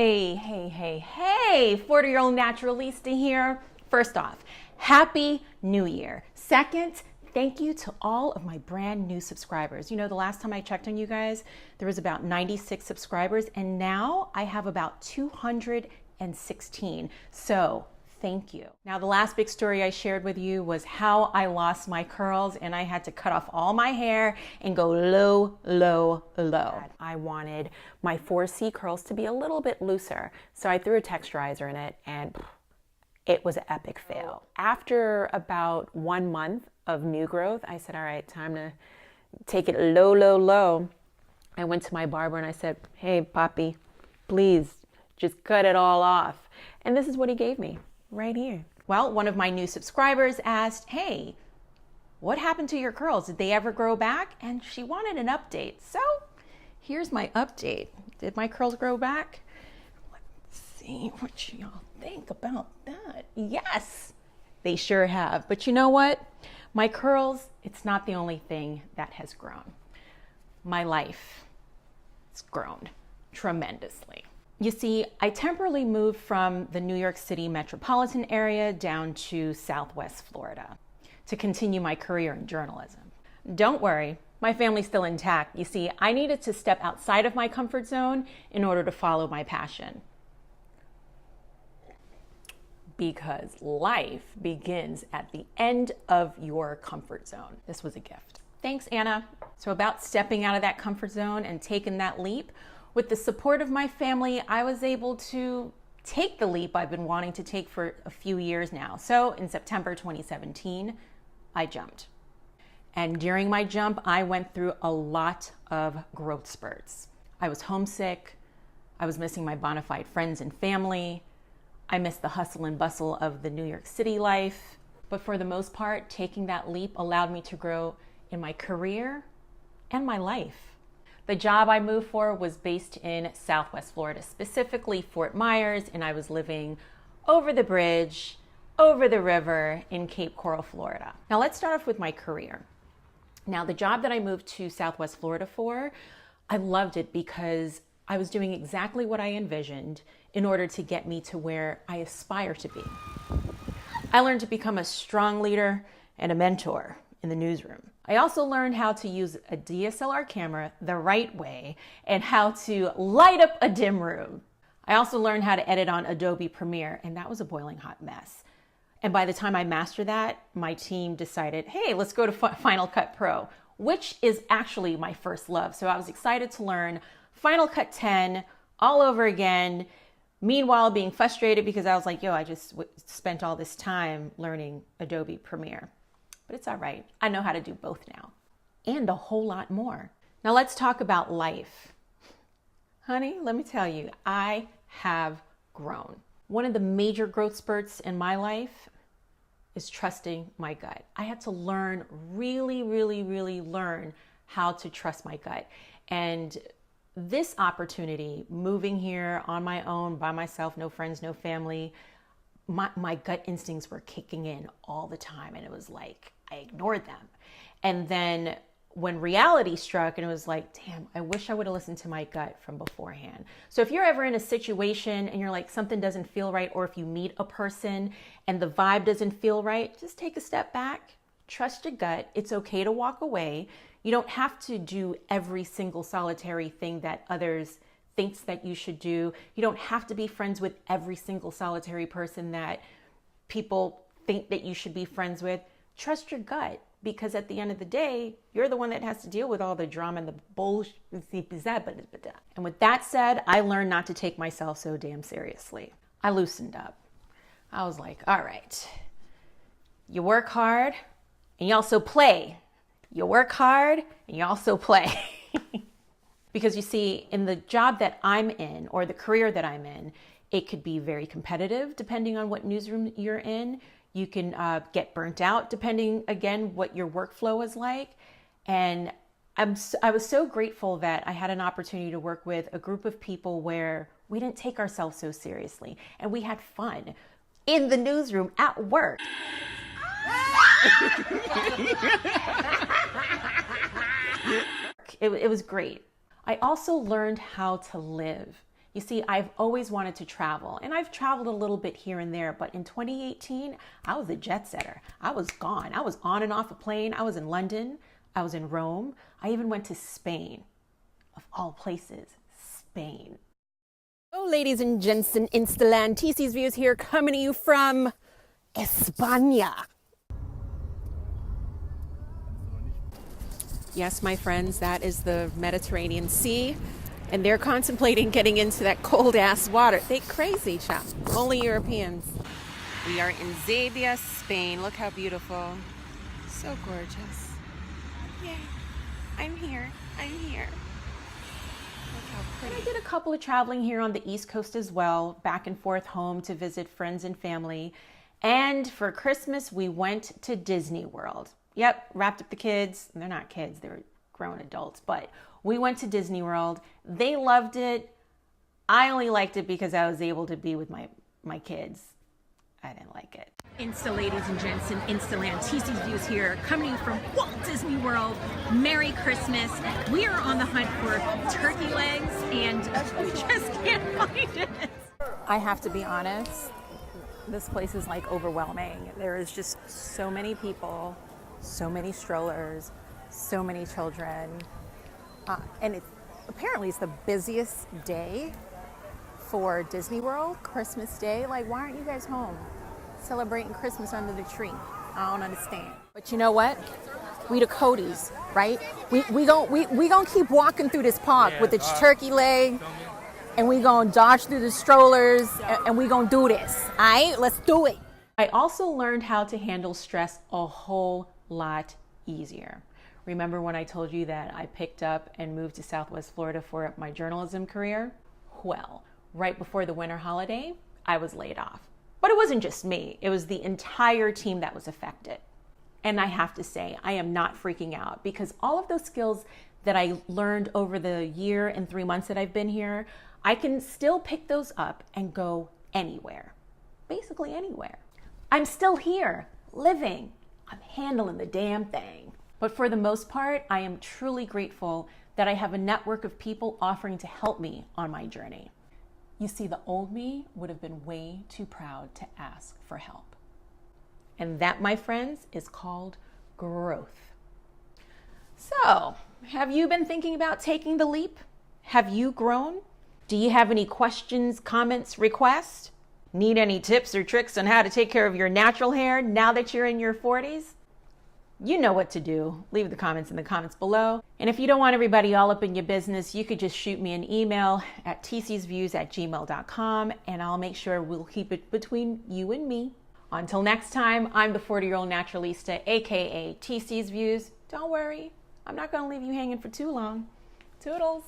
Hey, 40-year-old Naturalista here. First off, Happy New Year. Second, thank you to all of my brand new subscribers. You know, the last time I checked on you guys, there was about 96 subscribers, and now I have about 216. So thank you. Now, the last big story I shared with you was how I lost my curls and I had to cut off all my hair and go low. I wanted my 4C curls to be a little bit looser. So I threw a texturizer in it and it was an epic fail. After about 1 month of new growth, I said, all right, time to take it low. I went to my barber and I said, hey, Papi, please just cut it all off. And this is what he gave me. Right here. Well, one of my new subscribers asked, hey, what happened to your curls? Did they ever grow back? And she wanted an update. So here's my update. Did my curls grow back? Let's see what y'all think about that. Yes, they sure have. But you know what? My curls, it's not the only thing that has grown. My life has grown tremendously. You see, I temporarily moved from the New York City metropolitan area down to Southwest Florida to continue my career in journalism. Don't worry, my family's still intact. You see, I needed to step outside of my comfort zone in order to follow my passion. Because life begins at the end of your comfort zone. This was a gift. Thanks, Anna. So about stepping out of that comfort zone and taking that leap, with the support of my family, I was able to take the leap I've been wanting to take for a few years now. So in September 2017, I jumped. And during my jump, I went through a lot of growth spurts. I was homesick. I was missing my bona fide friends and family. I missed the hustle and bustle of the New York City life. But for the most part, taking that leap allowed me to grow in my career and my life. The job I moved for was based in Southwest Florida, specifically Fort Myers, and I was living over the bridge, over the river in Cape Coral, Florida. Now let's start off with my career. Now the job that I moved to Southwest Florida for, I loved it because I was doing exactly what I envisioned in order to get me to where I aspire to be. I learned to become a strong leader and a mentor in the newsroom. I also learned how to use a DSLR camera the right way and how to light up a dim room. I also learned how to edit on Adobe Premiere, and that was a boiling hot mess. And by the time I mastered that, my team decided, hey, let's go to Final Cut Pro, which is actually my first love. So I was excited to learn Final Cut 10 all over again. Meanwhile, being frustrated because I was like, I just spent all this time learning Adobe Premiere. But it's all right. I know how to do both now and a whole lot more. Now let's talk about life. Honey, let me tell you, I have grown. One of the major growth spurts in my life is trusting my gut. I had to learn, really learn how to trust my gut. And this opportunity, moving here on my own, by myself, no friends, no family, my gut instincts were kicking in all the time. And it was like, I ignored them. And then when reality struck and it was like, damn, I wish I would have listened to my gut from beforehand. So if you're ever in a situation and you're like, something doesn't feel right, or if you meet a person and the vibe doesn't feel right, just take a step back, trust your gut. It's okay to walk away. You don't have to do every single solitary thing that others thinks that you should do. You don't have to be friends with every single solitary person that people think that you should be friends with. Trust your gut, because at the end of the day, you're the one that has to deal with all the drama and the bullshit. And with that said, I learned not to take myself so damn seriously. I loosened up. I was like, all right, you work hard and you also play. You work hard and you also play. Because you see, in the job that I'm in, or the career that I'm in, it could be very competitive depending on what newsroom you're in. You can get burnt out depending, again, what your workflow is like. And I was so grateful that I had an opportunity to work with a group of people where we didn't take ourselves so seriously and we had fun in the newsroom at work. It was great. I also learned how to live You see, I've always wanted to travel, and I've traveled a little bit here and there, but in 2018, I was a jet setter. I was gone. I was on and off a plane. I was in London. I was in Rome. I even went to Spain. Of all places, Spain. Oh, ladies and gents in Instaland, TC's Views here, coming to you from España. Yes, my friends, that is the Mediterranean Sea. And they're contemplating getting into that cold ass water. They crazy, chap. Only Europeans. We are in Zabia, Spain. Look how beautiful. So gorgeous. Yay. I'm here. I'm here. Look how pretty. And I did a couple of traveling here on the East Coast as well, back and forth home to visit friends and family. And for Christmas, we went to Disney World. Yep, wrapped up the kids. They're not kids, they're grown adults, but we went to Disney World. They loved it. I only liked it because I was able to be with my kids. I didn't like it. Insta ladies and gents in Instaland, TC's Views here, coming from Walt Disney World. Merry Christmas. We are on the hunt for turkey legs and we just can't find it. I have to be honest, this place is like overwhelming. There is just so many people, so many strollers, so many children. And apparently it's the busiest day for Disney World, Christmas Day. Like, why aren't you guys home celebrating Christmas under the tree? I don't understand. But you know what? We the Codys, right? We gonna keep walking through this park with its turkey leg, and we gonna dodge through the strollers, and we gonna do this. All right, let's do it. I also learned how to handle stress a whole lot easier. Remember when I told you that I picked up and moved to Southwest Florida for my journalism career? Well, right before the winter holiday, I was laid off. But it wasn't just me, it was the entire team that was affected. And I have to say, I am not freaking out because all of those skills that I learned over the year and 3 months that I've been here, I can still pick those up and go anywhere, basically anywhere. I'm still here, living. I'm handling the damn thing. But for the most part, I am truly grateful that I have a network of people offering to help me on my journey. You see, the old me would have been way too proud to ask for help. And that, my friends, is called growth. So, have you been thinking about taking the leap? Have you grown? Do you have any questions, comments, requests? Need any tips or tricks on how to take care of your natural hair now that you're in your 40s? You know what to do. Leave the comments in the comments below. And if you don't want everybody all up in your business, you could just shoot me an email at tcsviews@gmail.com and I'll make sure we'll keep it between you and me. Until next time, I'm the 40-year-old Naturalista, aka TC's Views. Don't worry, I'm not gonna leave you hanging for too long. Toodles.